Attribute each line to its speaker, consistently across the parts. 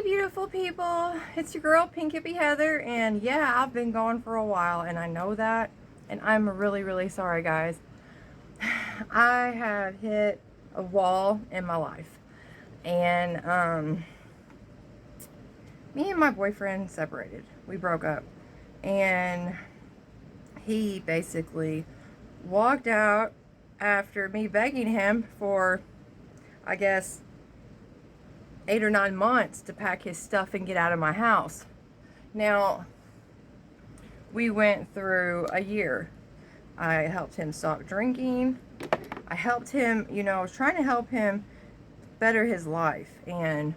Speaker 1: Beautiful people, it's your girl Pink Hippie Heather, and yeah, I've been gone for a while, and I know that, and I'm really sorry, guys. I have hit a wall in my life, and me and my boyfriend separated. We broke up, and he basically walked out after me begging him for, I guess, 8 or 9 months to pack his stuff and get out of my house. Now, we went through a year. I helped him stop drinking. I helped him, I was trying to help him better his life. And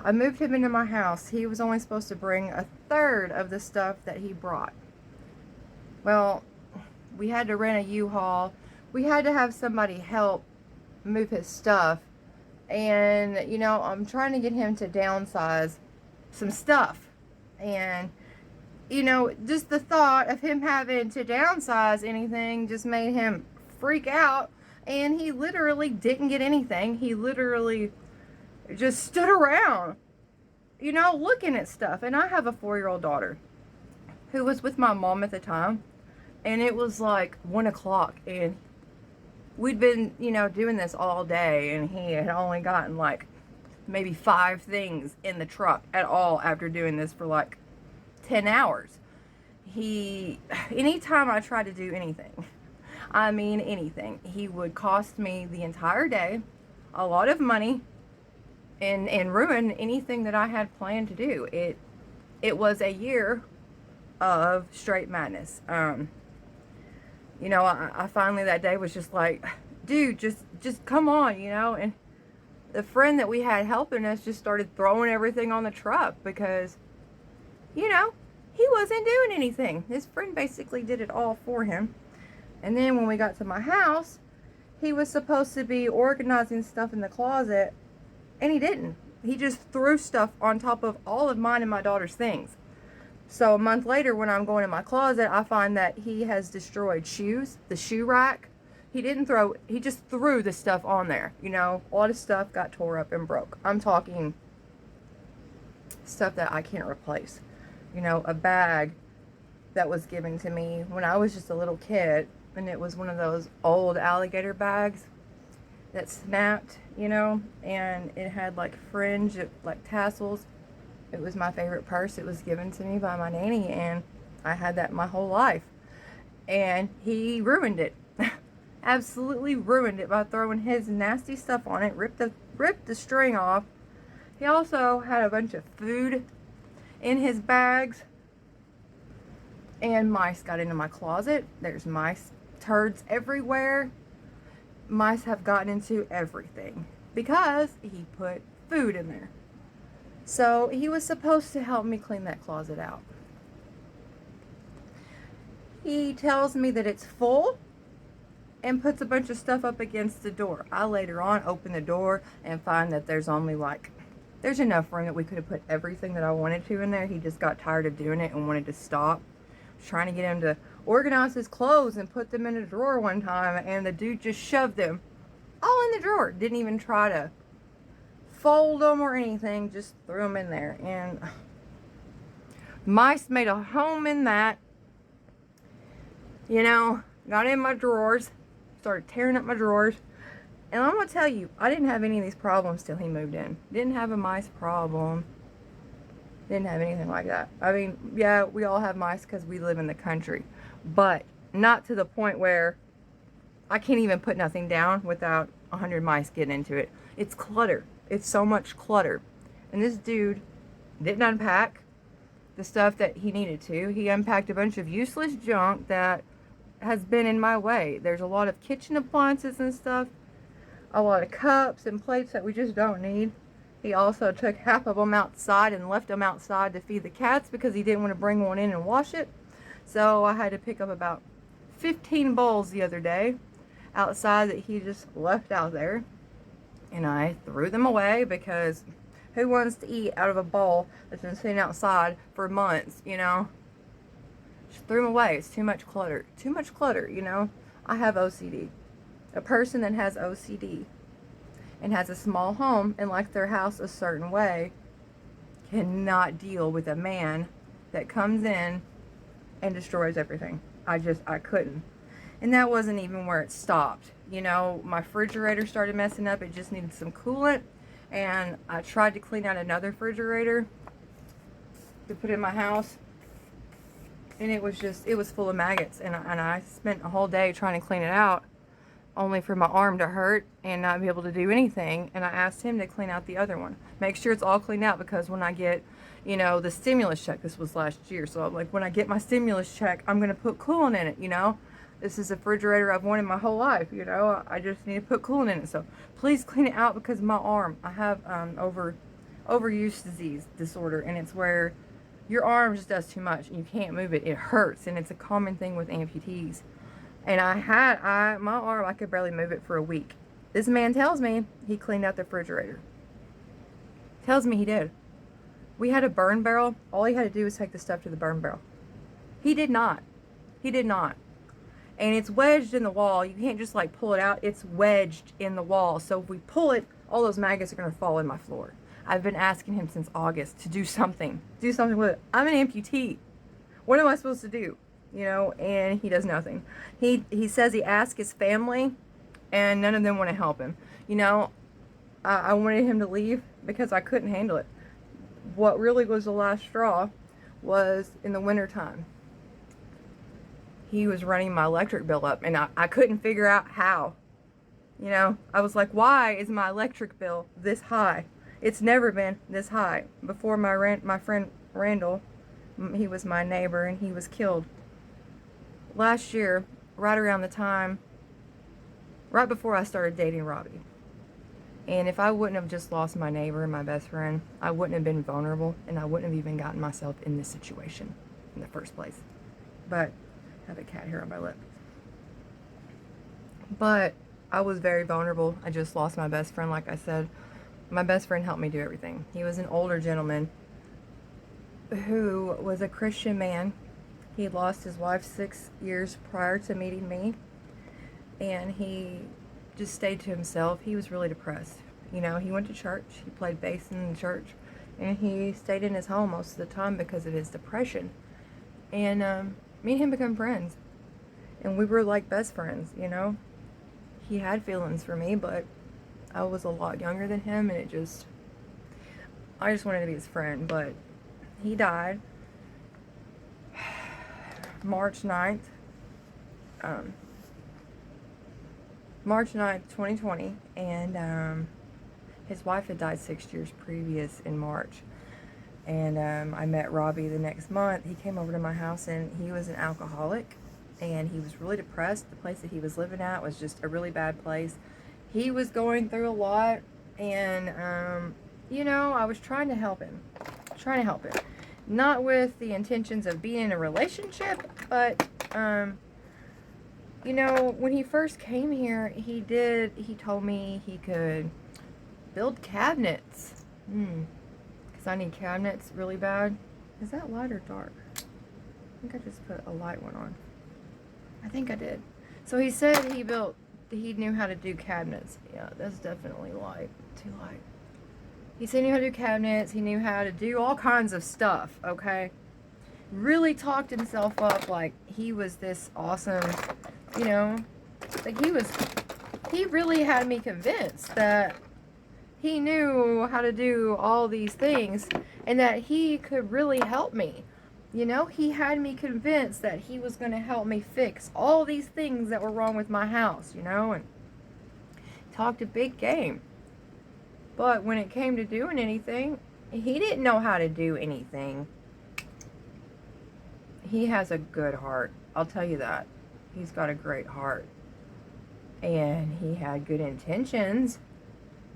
Speaker 1: I moved him into my house. He was only supposed to bring a third of the stuff that he brought. Well, we had to rent a U-Haul. We had to have somebody help move his stuff. And, I'm trying to get him to downsize some stuff. And, just the thought of him having to downsize anything just made him freak out. And he literally didn't get anything. He literally just stood around, looking at stuff. And I have a 4-year-old daughter who was with my mom at the time. And it was like 1 o'clock. And we'd been, doing this all day. And he had only gotten like maybe 5 things in the truck at all after doing this for like 10 hours. Anytime I tried to do anything, I mean anything, he would cost me the entire day a lot of money and ruin anything that I had planned to do. It was a year of straight madness. I finally that day was just like, dude, just come on, and the friend that we had helping us just started throwing everything on the truck because, he wasn't doing anything. His friend basically did it all for him. And then when we got to my house, he was supposed to be organizing stuff in the closet, and he didn't. He just threw stuff on top of all of mine and my daughter's things. So a month later, when I'm going in my closet, I find that he has destroyed shoes, the shoe rack. He just threw the stuff on there. A lot of stuff got tore up and broke. I'm talking stuff that I can't replace. A bag that was given to me when I was just a little kid, and it was one of those old alligator bags that snapped, and it had like fringe, like tassels. It was my favorite purse. It was given to me by my nanny, and I had that my whole life. And he ruined it. Absolutely ruined it by throwing his nasty stuff on it, ripped the string off. He also had a bunch of food in his bags, and mice got into my closet. There's mice turds everywhere. Mice have gotten into everything because he put food in there. So he was supposed to help me clean that closet out. He tells me that it's full and puts a bunch of stuff up against the door. I later on open the door and find that there's enough room that we could have put everything that I wanted to in there. He just got tired of doing it and wanted to stop. I was trying to get him to organize his clothes and put them in a drawer one time, and the dude just shoved them all in the drawer. Didn't even try to fold them or anything, just threw them in there. And mice made a home in that. Got in my drawers, started tearing up my drawers. And I'm going to tell you, I didn't have any of these problems till he moved in. Didn't have a mice problem. Didn't have anything like that. I mean, yeah, we all have mice because we live in the country. But not to the point where I can't even put nothing down without 100 mice getting into it. It's clutter. It's so much clutter. And this dude didn't unpack the stuff that he needed to. He unpacked a bunch of useless junk that has been in my way. There's a lot of kitchen appliances and stuff. A lot of cups and plates that we just don't need. He also took half of them outside and left them outside to feed the cats because he didn't want to bring one in and wash it. So I had to pick up about 15 bowls the other day outside that he just left out there. And I threw them away because who wants to eat out of a bowl that's been sitting outside for months, Just threw them away. It's too much clutter. Too much clutter, I have OCD. A person that has OCD and has a small home and likes their house a certain way cannot deal with a man that comes in and destroys everything. I couldn't. And that wasn't even where it stopped. You know, my refrigerator started messing up. It just needed some coolant. And I tried to clean out another refrigerator to put in my house. And it was full of maggots. And I spent a whole day trying to clean it out, only for my arm to hurt and not be able to do anything. And I asked him to clean out the other one. Make sure it's all cleaned out, because when I get, you know, the stimulus check, this was last year. So I'm like, when I get my stimulus check, I'm going to put coolant in it, you know. This is a refrigerator I've wanted my whole life, you know. I just need to put coolant in it. So please clean it out, because my arm, I have overuse disorder, and it's where your arm just does too much and you can't move it. It hurts, and it's a common thing with amputees. And my arm, I could barely move it for a week. This man tells me he cleaned out the refrigerator. Tells me he did. We had a burn barrel. All he had to do was take the stuff to the burn barrel. He did not. He did not. And it's wedged in the wall. You can't just like pull it out. It's wedged in the wall. So if we pull it, all those maggots are going to fall in my floor. I've been asking him since August to do something. Do something with it. I'm an amputee. What am I supposed to do? You know, and he does nothing. He says he asked his family, and none of them want to help him. You know, I wanted him to leave because I couldn't handle it. What really was the last straw was in the wintertime. He was running my electric bill up, and I couldn't figure out how. You know, I was like, why is my electric bill this high? It's never been this high. Before my friend Randall, he was my neighbor, and he was killed last year, right around the time, right before I started dating Robbie. And if I wouldn't have just lost my neighbor and my best friend, I wouldn't have been vulnerable, and I wouldn't have even gotten myself in this situation in the first place. But I have a cat hair on my lip. But I was very vulnerable. I just lost my best friend, like I said. My best friend helped me do everything. He was an older gentleman who was a Christian man. He lost his wife 6 years prior to meeting me, and he just stayed to himself. He was really depressed. You know, he went to church, he played bass in the church, and he stayed in his home most of the time because of his depression. And me and him became friends, and we were like best friends, you know. He had feelings for me, but I was a lot younger than him, and I just wanted to be his friend. But he died March 9th, 2020, and his wife had died 6 years previous in March. And I met Robbie the next month. He came over to my house, and he was an alcoholic, and he was really depressed. The place that he was living at was just a really bad place. He was going through a lot, and you know, I was trying to help him. Not with the intentions of being in a relationship, but you know, when he first came here, he told me he could build cabinets. Because I need cabinets really bad. Is that light or dark? I think I just put a light one on. I think I did. So he said he knew how to do cabinets. Yeah, that's definitely light. Too light. He said he knew how to do cabinets. He knew how to do all kinds of stuff, okay? Really talked himself up like he was this awesome, you know, like he really had me convinced that he knew how to do all these things and that he could really help me. You know, he had me convinced that he was going to help me fix all these things that were wrong with my house, you know, and talked a big game. But when it came to doing anything, he didn't know how to do anything. He has a good heart. I'll tell you that. He's got a great heart. And he had good intentions,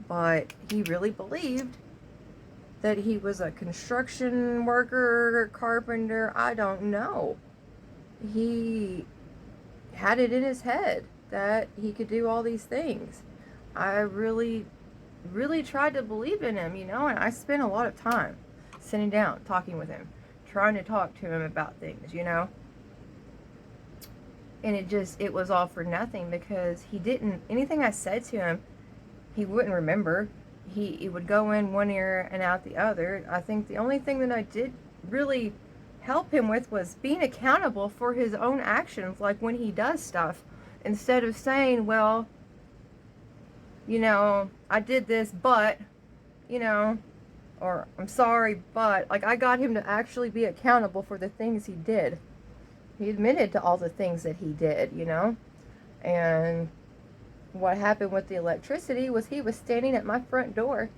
Speaker 1: but he really believed that he was a construction worker, carpenter, I don't know. He had it in his head that he could do all these things. I really tried to believe in him, you know, and I spent a lot of time sitting down, talking with him, trying to talk to him about things, you know. And it was all for nothing, because he didn't, anything I said to him, he wouldn't remember. He would go in one ear and out the other. I think the only thing that I did really help him with was being accountable for his own actions, like when he does stuff, instead of saying, well, you know, I did this, but, you know, or I'm sorry, but, like, I got him to actually be accountable for the things he did. He admitted to all the things that he did, you know, and what happened with the electricity was he was standing at my front door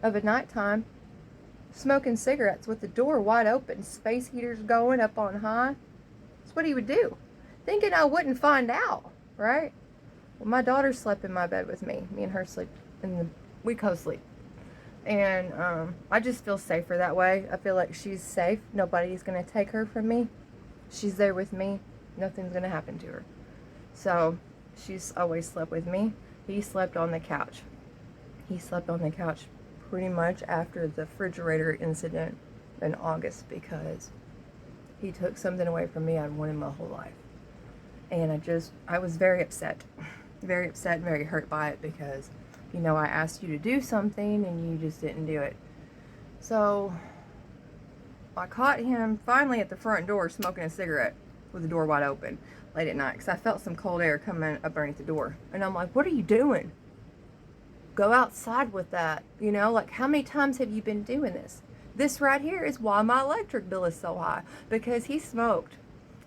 Speaker 1: of a nighttime smoking cigarettes with the door wide open, space heaters going up on high. That's what he would do, thinking I wouldn't find out, right? Well, my daughter slept in my bed with me. Me and her sleep we co-sleep. And I just feel safer that way. I feel like she's safe. Nobody's going to take her from me. She's there with me. Nothing's going to happen to her. So she's always slept with me. He slept on the couch. He slept on the couch pretty much after the refrigerator incident in August because he took something away from me I'd wanted my whole life. And I was very upset and very hurt by it because, you know, I asked you to do something and you just didn't do it. So I caught him finally at the front door smoking a cigarette with the door wide open late at night because I felt some cold air coming up underneath the door. And I'm like, what are you doing? Go outside with that. You know, like, how many times have you been doing this? This right here is why my electric bill is so high, because he smoked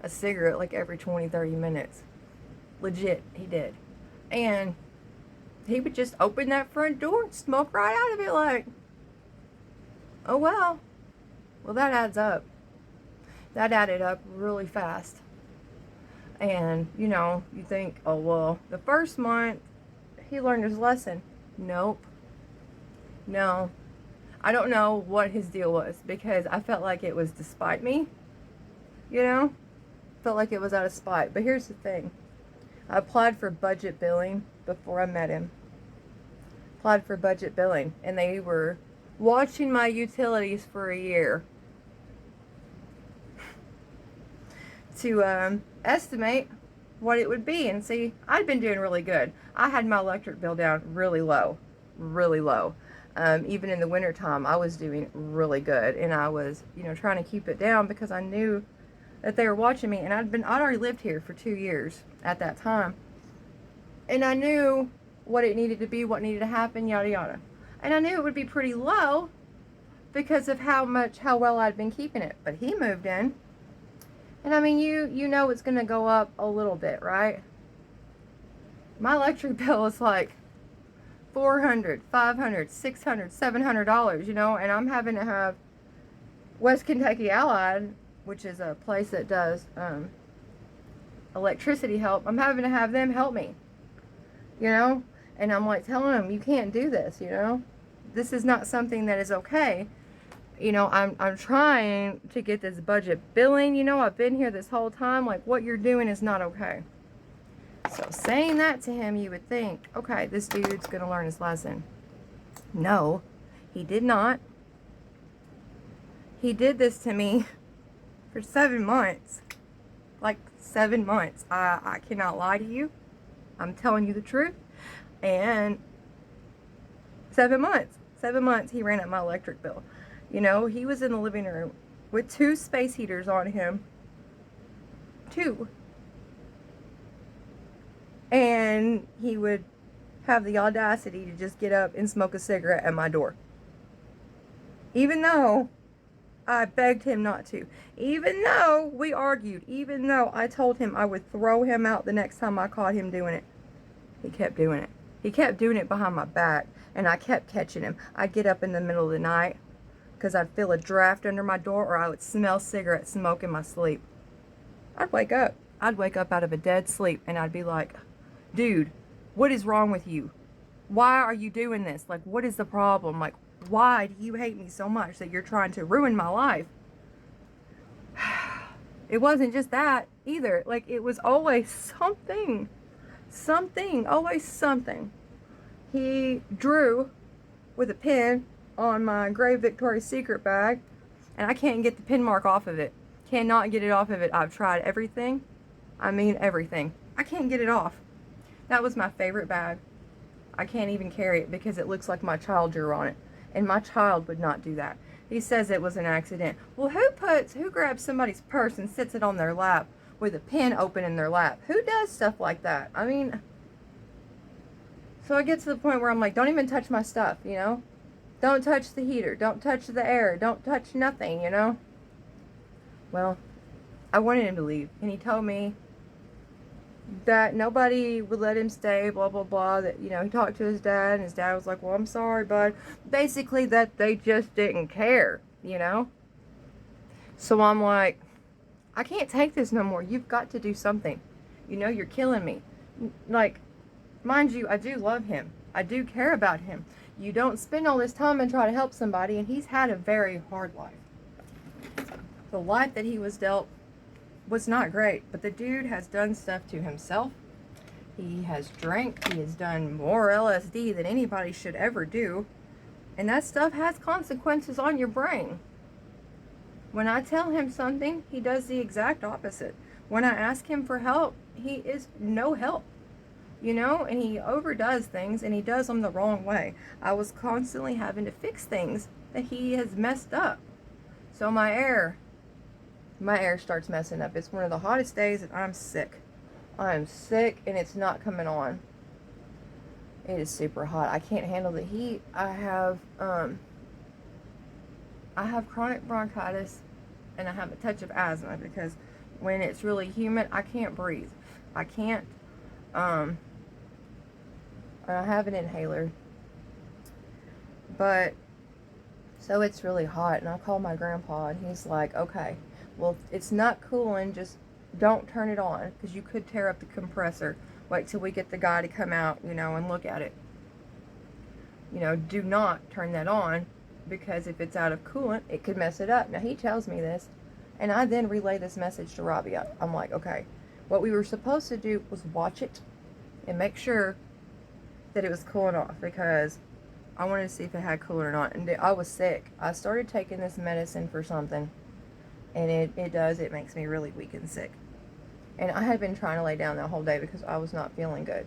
Speaker 1: a cigarette like every 20-30 minutes. Legit, he did. And he would just open that front door and smoke right out of it like, oh well. Well, that adds up. That added up really fast. And, you know, you think, oh well, the first month he learned his lesson. Nope. No. I don't know what his deal was because I felt like it was to spite me. You know? Felt like it was out of spite. But here's the thing. I applied for budget billing before I met him. Applied for budget billing. And they were watching my utilities for a year to estimate what it would be. And see, I'd been doing really good. I had my electric bill down really low. Really low. Even in the wintertime, I was doing really good. And I was, you know, trying to keep it down because I knew that they were watching me. And I'd already lived here for 2 years at that time. And I knew what it needed to be, what needed to happen, yada yada. And I knew it would be pretty low because of how well I'd been keeping it. But he moved in. And I mean, you know it's going to go up a little bit, right? My electric bill is like $400, $500, $600, $700, you know, and I'm having to have West Kentucky Allied, which is a place that does electricity help. I'm having to have them help me, you know, and I'm like telling them, you can't do this, you know, this is not something that is okay. You know, I'm trying to get this budget billing, you know, I've been here this whole time, like what you're doing is not okay. So saying that to him, you would think, okay, this dude's going to learn his lesson. No, he did not. He did this to me for 7 months. Like 7 months. I cannot lie to you. I'm telling you the truth. And 7 months. 7 months he ran up my electric bill. You know, he was in the living room with 2 space heaters on him. 2. And he would have the audacity to just get up and smoke a cigarette at my door. Even though I begged him not to. Even though we argued. Even though I told him I would throw him out the next time I caught him doing it. He kept doing it. He kept doing it behind my back. And I kept catching him. I'd get up in the middle of the night because I'd feel a draft under my door, or I would smell cigarette smoke in my sleep. I'd wake up. I'd wake up out of a dead sleep and I'd be like, dude, what is wrong with you? Why are you doing this? Like, what is the problem? Like, why do you hate me so much that you're trying to ruin my life? It wasn't just that either. Like, it was always something. Something. Always something. He drew with a pen on my gray Victoria's Secret bag, and I can't get the pin mark off of it. Cannot get it off of it. I've tried everything. I mean everything. I can't get it off. That was my favorite bag. I can't even carry it because it looks like my child drew on it. And my child would not do that. He says it was an accident. Well, who grabs somebody's purse and sits it on their lap with a pen open in their lap? Who does stuff like that? I mean, so I get to the point where I'm like, don't even touch my stuff, you know? Don't touch the heater. Don't touch the air. Don't touch nothing, you know? Well, I wanted him to leave. And he told me that nobody would let him stay, blah, blah, blah. That, you know, he talked to his dad, and his dad was like, well, I'm sorry, bud. Basically, that they just didn't care, you know? So I'm like, I can't take this no more. You've got to do something. You know, you're killing me. Like, mind you, I do love him. I do care about him. You don't spend all this time and try to help somebody, and he's had a very hard life. The life that he was dealt was not great, but the dude has done stuff to himself. He has drank. He has done more LSD than anybody should ever do, and that stuff has consequences on your brain. When I tell him something, he does the exact opposite. When I ask him for help, he is no help. You know, and he overdoes things, and he does them the wrong way. I was constantly having to fix things that he has messed up. So my air starts messing up. It's one of the hottest days, and I'm sick. I'm sick, and it's not coming on. It is super hot. I can't handle the heat. I have chronic bronchitis, and I have a touch of asthma because when it's really humid, I can't breathe. I can't. I have an inhaler, but so it's really hot, and I call my grandpa, and he's like, okay, well, it's not cooling, just don't turn it on, because you could tear up the compressor. Wait till we get the guy to come out, you know, and look at it. You know, do not turn that on, because if it's out of coolant, it could mess it up. Now, he tells me this, and I then relay this message to Robbie. I'm like, okay, what we were supposed to do was watch it and make sure that it was cooling off, because I wanted to see if it had coolant or not. And I was sick. I started taking this medicine for something, and it makes me really weak and sick. And I had been trying to lay down that whole day because I was not feeling good.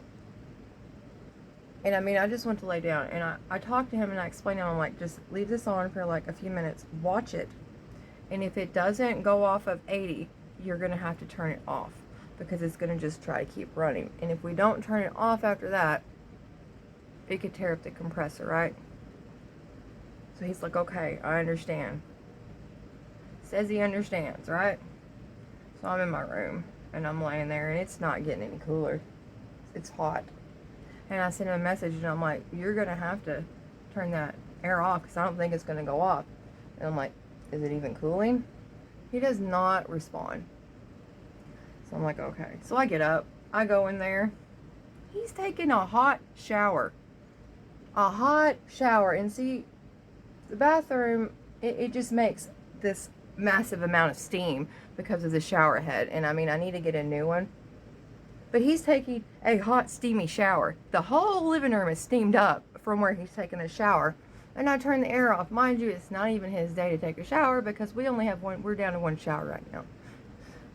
Speaker 1: And I mean, I just went to lay down, and I talked to him, and I explained to him, I'm like, just leave this on for like a few minutes, watch it, and if it doesn't go off of 80, you're going to have to turn it off, because it's going to just try to keep running. And if we don't turn it off after that, it could tear up the compressor, right? So he's like, okay, I understand. Says he understands, right? So I'm in my room, and I'm laying there, and it's not getting any cooler. It's hot. And I sent him a message, and I'm like, you're going to have to turn that air off, because I don't think it's going to go off. And I'm like, is it even cooling? He does not respond. So I'm like, okay. So I get up. I go in there. He's taking a hot shower. A hot shower. And see, the bathroom, it just makes this massive amount of steam because of the shower head. And I mean, I need to get a new one. But he's taking a hot, steamy shower. The whole living room is steamed up from where he's taking the shower. And I turn the air off. Mind you, it's not even his day to take a shower, because we only have one. We're down to one shower right now.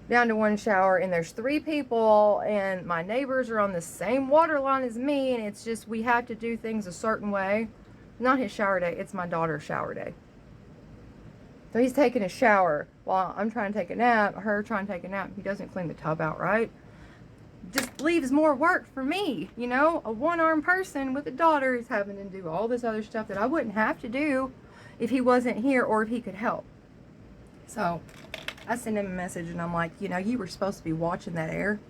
Speaker 1: Down to one shower, and there's 3 people, and my neighbors are on the same water line as me, and it's just, we have to do things a certain way. Not his shower day, it's my daughter's shower day. So he's taking a shower while I'm trying to take a nap, her trying to take a nap. He doesn't clean the tub out right. Just leaves more work for me, you know? A one-armed person with a daughter is having to do all this other stuff that I wouldn't have to do if he wasn't here or if he could help. So I sent him a message, and I'm like, you know, you were supposed to be watching that air.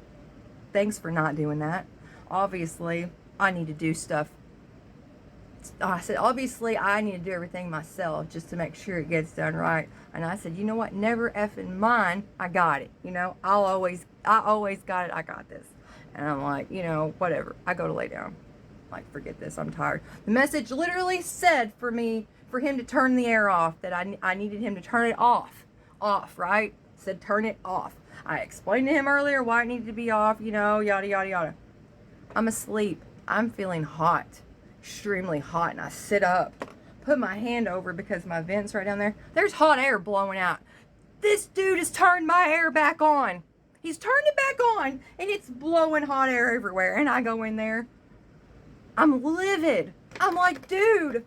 Speaker 1: Thanks for not doing that. Obviously, I need to do stuff. I said, obviously, I need to do everything myself just to make sure it gets done right. And I said, you know what? Never effing mind. I got it. You know, I always got it. I got this. And I'm like, you know, whatever. I go to lay down. Like, forget this. I'm tired. The message literally said for him to turn the air off, that I needed him to turn it off, right? Said turn it off. I explained to him earlier why it needed to be off, you know, yada, yada, yada. I'm asleep. I'm feeling hot, extremely hot, and I sit up, put my hand over because my vent's right down there. There's hot air blowing out. This dude has turned my air back on. He's turned it back on, and it's blowing hot air everywhere. And I go in there, I'm livid. I'm like, dude,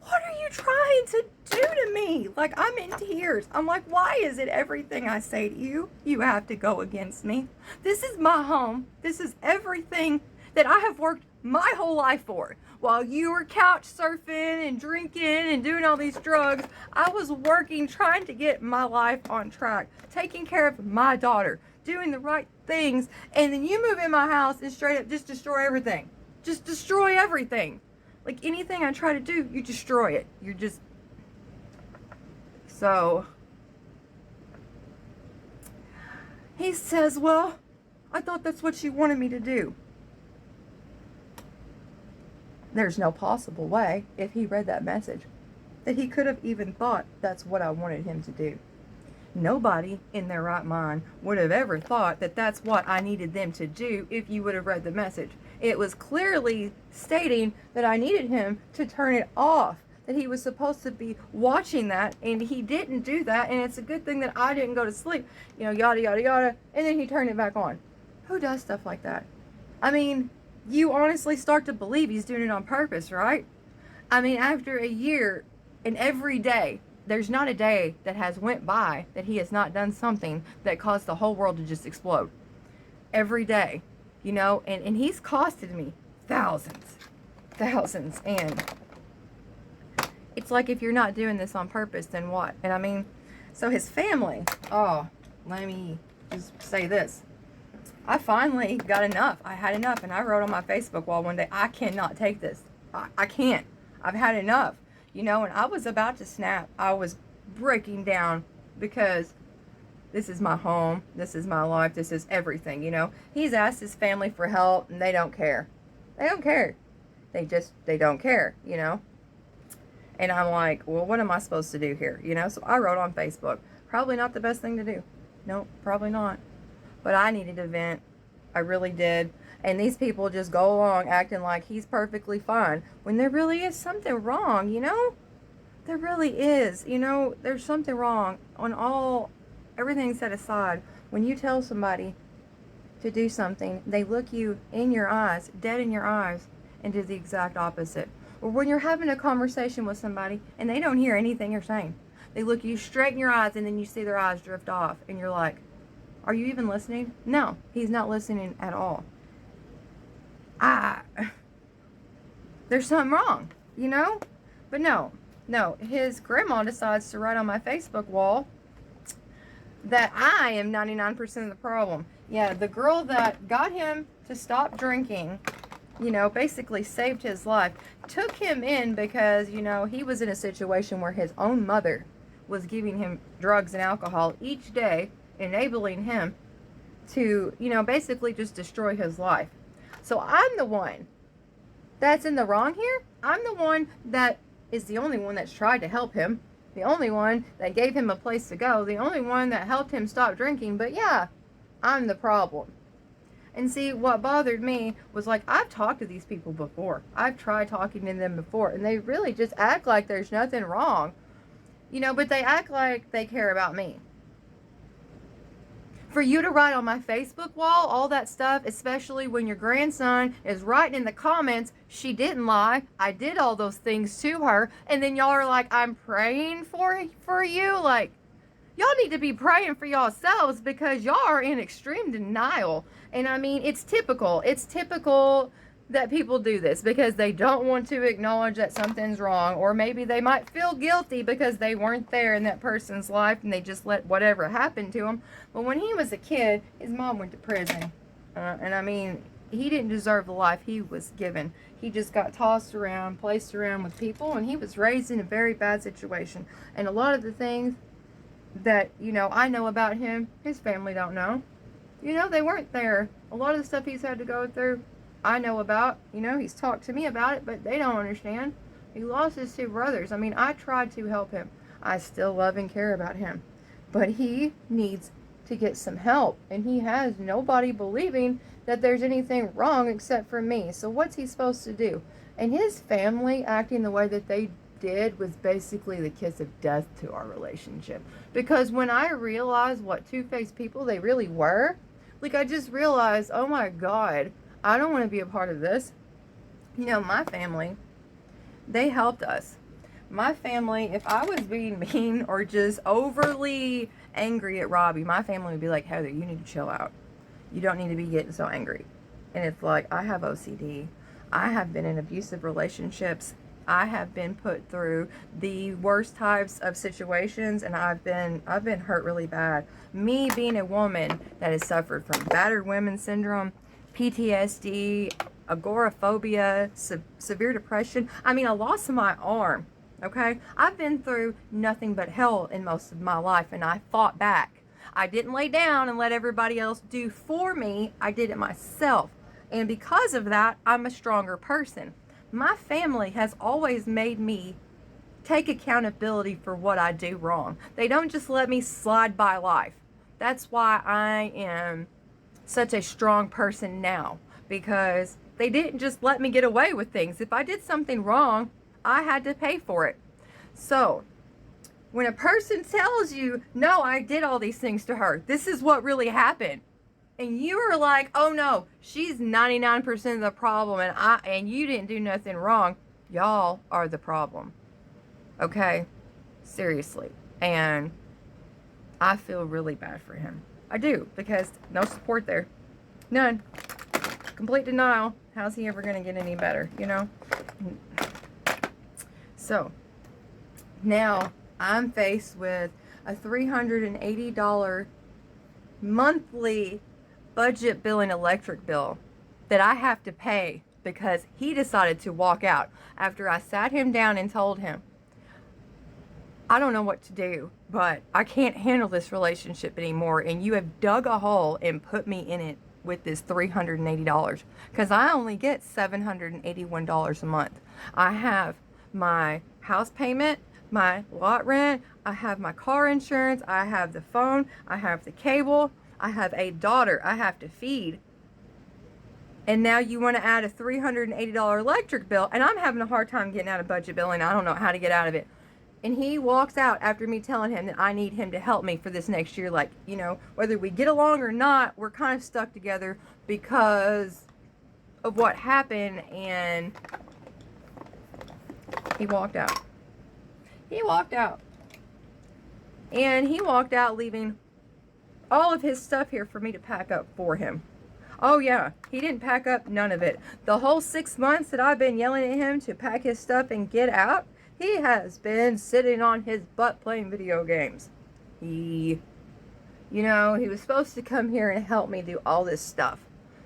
Speaker 1: what are you trying to do to me? Like, I'm in tears. I'm like, why is it everything I say to you, you have to go against me? This is my home. This is everything that I have worked my whole life for. While you were couch surfing and drinking and doing all these drugs, I was working, trying to get my life on track, taking care of my daughter, doing the right things, and then you move in my house and straight up just destroy everything. Just destroy everything. Like, anything I try to do, you destroy it. You're just... So, he says, well, I thought that's what you wanted me to do. There's no possible way, if he read that message, that he could have even thought that's what I wanted him to do. Nobody in their right mind would have ever thought that that's what I needed them to do if you would have read the message. It was clearly stating that I needed him to turn it off, that he was supposed to be watching that, and he didn't do that, and it's a good thing that I didn't go to sleep, yada, yada, yada, and then he turned it back on. Who does stuff like that? I mean, you honestly start to believe he's doing it on purpose, right? I mean, after a year and every day, there's not a day that has went by that he has not done something that caused the whole world to just explode. Every day, and he's costed me thousands, and it's like, if you're not doing this on purpose, then what? And I mean, so his family, let me just say this. I finally got enough. I had enough, and I wrote on my Facebook wall one day, I cannot take this. I can't. I've had enough. And I was about to snap. I was breaking down because this is my home. This is my life. This is everything, He's asked his family for help, and they don't care. They don't care. They don't care, And I'm like, well, what am I supposed to do here, So I wrote on Facebook. Probably not the best thing to do. No, probably not. But I needed to vent. I really did. And these people just go along acting like he's perfectly fine when there really is something wrong, There really is, there's something wrong on everything set aside. When you tell somebody to do something, they look you in your eyes, dead in your eyes, and do the exact opposite. Or when you're having a conversation with somebody and they don't hear anything you're saying, they look you straight in your eyes, and then you see their eyes drift off, and you're like, are you even listening? No, he's not listening at all. There's something wrong, But no, his grandma decides to write on my Facebook wall that I am 99% of the problem. Yeah, the girl that got him to stop drinking, basically saved his life, took him in because, he was in a situation where his own mother was giving him drugs and alcohol each day, enabling him to, basically just destroy his life. So I'm the one that's in the wrong here. I'm the one that is the only one that's tried to help him. The only one that gave him a place to go. The only one that helped him stop drinking. But yeah, I'm the problem. And see, what bothered me was, like, I've talked to these people before. I've tried talking to them before. And they really just act like there's nothing wrong. But they act like they care about me. For you to write on my Facebook wall all that stuff, especially when your grandson is writing in the comments, she didn't lie, I did all those things to her, and then y'all are like, I'm praying for you. Like, y'all need to be praying for yourselves, because y'all are in extreme denial. And I mean, it's typical that people do this because they don't want to acknowledge that something's wrong, or maybe they might feel guilty because they weren't there in that person's life and they just let whatever happen to them. But when he was a kid, his mom went to prison, and I mean, he didn't deserve the life he was given. He just got tossed around, placed around with people, and he was raised in a very bad situation. And a lot of the things that I know about him, his family don't know. They weren't there. A lot of the stuff he's had to go through, I know about. He's talked to me about it, but they don't understand. He lost his two brothers. I mean, I tried to help him. I still love and care about him. But he needs to get some help. And he has nobody believing that there's anything wrong except for me. So what's he supposed to do? And his family acting the way that they did was basically the kiss of death to our relationship. Because when I realized what two-faced people they really were, like, I just realized, oh my God, I don't want to be a part of this. You know, my family, they helped us. My family, if I was being mean or just overly angry at Robbie, my family would be like, Heather, you need to chill out. You don't need to be getting so angry. And it's like, I have OCD. I have been in abusive relationships. I have been put through the worst types of situations, and I've been hurt really bad. Me being a woman that has suffered from battered women syndrome, PTSD, agoraphobia, severe depression. I mean, I lost my arm. Okay? I've been through nothing but hell in most of my life, and I fought back. I didn't lay down and let everybody else do for me. I did it myself. And because of that, I'm a stronger person. My family has always made me take accountability for what I do wrong. They don't just let me slide by life. That's why I am such a strong person now, because they didn't just let me get away with things. If I did something wrong, I had to pay for it. So, when a person tells you, no, I did all these things to her, this is what really happened, and you are like, oh no, she's 99% of the problem, and you didn't do nothing wrong, y'all are the problem. Okay? Seriously. And I feel really bad for him. I do, because no support there. None. Complete denial. How's he ever going to get any better, you know? So, now I'm faced with a $380 monthly budget bill and electric bill that I have to pay because he decided to walk out after I sat him down and told him, I don't know what to do, but I can't handle this relationship anymore, and you have dug a hole and put me in it with this $380 because I only get $781 a month. I have my house payment, my lot rent, I have my car insurance, I have the phone, I have the cable, I have a daughter I have to feed. And now you want to add a $380 electric bill, and I'm having a hard time getting out of budget billing. I don't know how to get out of it. And he walks out after me telling him that I need him to help me for this next year. Like, you know, whether we get along or not, we're kind of stuck together because of what happened. And he walked out. He walked out. And he walked out leaving all of his stuff here for me to pack up for him. Oh yeah, he didn't pack up none of it. The whole 6 months that I've been yelling at him to pack his stuff and get out, he has been sitting on his butt playing video games. He was supposed to come here and help me do all this stuff.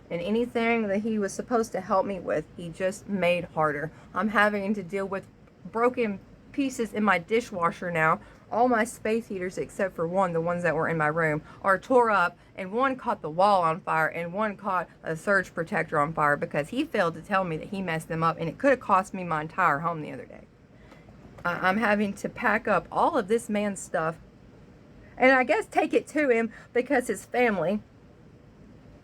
Speaker 1: And anything that he was supposed to help me with, he just made harder. I'm having to deal with broken pieces in my dishwasher now. All my space heaters, except for one, the ones that were in my room, are tore up, and one caught the wall on fire, and one caught a surge protector on fire because he failed to tell me that he messed them up, and it could have cost me my entire home the other day. I'm having to pack up all of this man's stuff, and I guess take it to him because his family,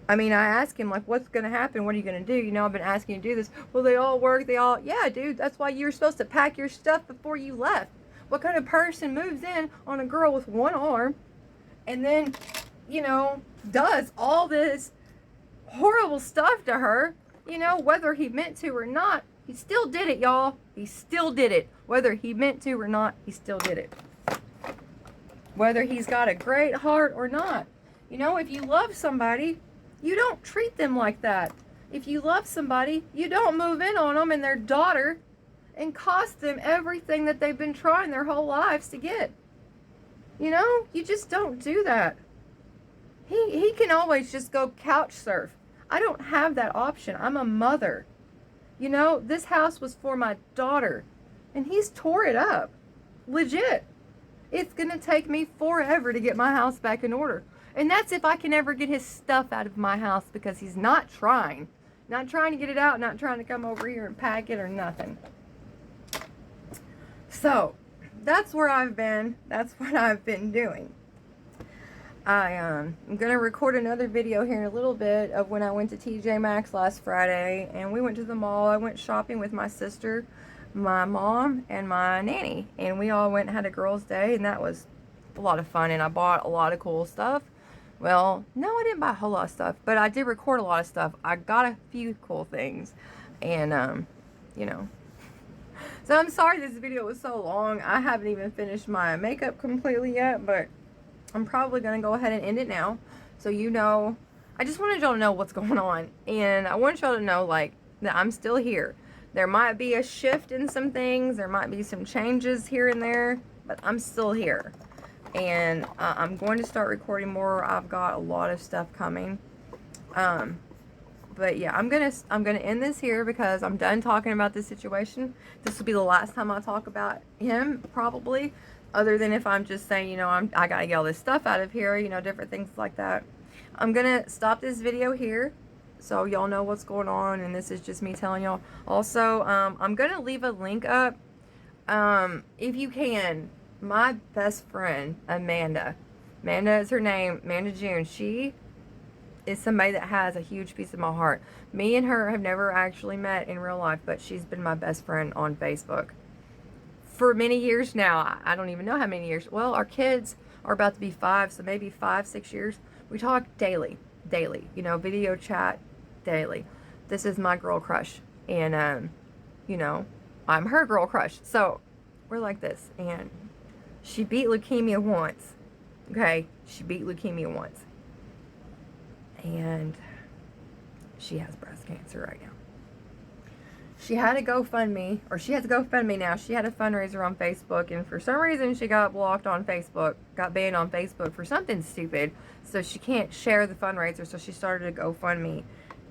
Speaker 1: I mean, I asked him, like, what's going to happen? What are you going to do? You know, I've been asking you to do this. Well, they all work. Yeah, dude, that's why you were supposed to pack your stuff before you left. What kind of person moves in on a girl with one arm and then, does all this horrible stuff to her, whether he meant to or not? He still did it, y'all. He still did it. Whether he meant to or not, he still did it. Whether he's got a great heart or not. If you love somebody, you don't treat them like that. If you love somebody, you don't move in on them and their daughter and cost them everything that they've been trying their whole lives to get. You just don't do that. He can always just go couch surf. I don't have that option. I'm a mother. This house was for my daughter, and he's tore it up. Legit. It's going to take me forever to get my house back in order. And that's if I can ever get his stuff out of my house, because he's not trying. Not trying to get it out, not trying to come over here and pack it or nothing. So, that's where I've been. That's what I've been doing. I'm going to record another video here in a little bit of when I went to TJ Maxx last Friday, and we went to the mall. I went shopping with my sister, my mom, and my nanny, and we all went and had a girls' day, and that was a lot of fun, and I bought a lot of cool stuff. Well, no, I didn't buy a whole lot of stuff, but I did record a lot of stuff. I got a few cool things, and you know. So I'm sorry this video was so long. I haven't even finished my makeup completely yet, but I'm probably going to go ahead and end it now. So you know, I just wanted y'all to know what's going on. And I want y'all to know, like, that I'm still here. There might be a shift in some things. There might be some changes here and there, but I'm still here. And I'm going to start recording more. I've got a lot of stuff coming. But yeah, I'm gonna end this here because I'm done talking about this situation. This will be the last time I talk about him, probably, other than if I'm just saying, you know, I gotta get all this stuff out of here, you know, different things like that. I'm gonna stop this video here so y'all know what's going on, and this is just me telling y'all. Also, I'm gonna leave a link up, if you can. My best friend, Amanda is her name, Amanda June. She is somebody that has a huge piece of my heart. Me and her have never actually met in real life, but she's been my best friend on Facebook for many years now. I don't even know how many years. Well, our kids are about to be 5, so maybe 5, 6 years. We talk daily, you know, video chat daily. This is my girl crush, and you know, I'm her girl crush. So we're like this, and she beat leukemia once. Okay, she beat leukemia once. And she has breast cancer right now. She had a GoFundMe, or she has a GoFundMe now. She had a fundraiser on Facebook, and for some reason she got blocked on Facebook, got banned on Facebook for something stupid. So she can't share the fundraiser, so she started a GoFundMe.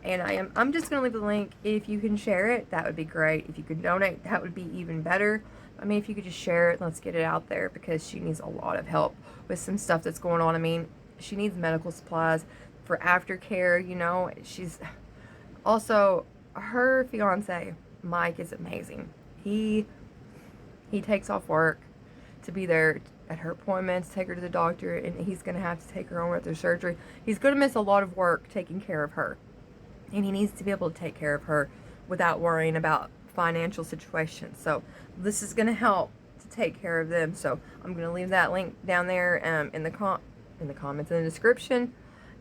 Speaker 1: And I'm just gonna leave the link. If you can share it, that would be great. If you could donate, that would be even better. I mean, if you could just share it, let's get it out there, because she needs a lot of help with some stuff that's going on. I mean, she needs medical supplies for aftercare, you know. She's also, her fiance Mike is amazing. He takes off work to be there at her appointments, take her to the doctor, and he's gonna have to take her home with her surgery. He's gonna miss a lot of work taking care of her, and he needs to be able to take care of her without worrying about financial situations. So this is gonna help to take care of them. So I'm gonna leave that link down there in the comments, in the description.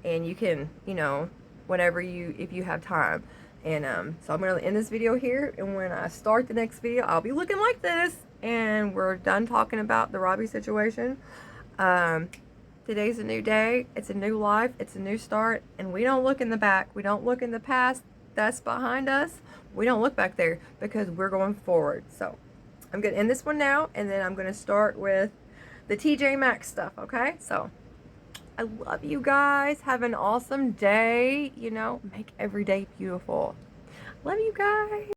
Speaker 1: And you can, you know, whenever if you have time. And so I'm going to end this video here, and when I start the next video, I'll be looking like this, and we're done talking about the Robbie situation. Today's a new day. It's a new life. It's a new start, and we don't look in the back. We don't look in the past. That's behind us. We don't look back there, because we're going forward. So I'm going to end this one now, and then I'm going to start with the TJ Maxx stuff, okay? So I love you guys. Have an awesome day. You know, make every day beautiful. Love you guys.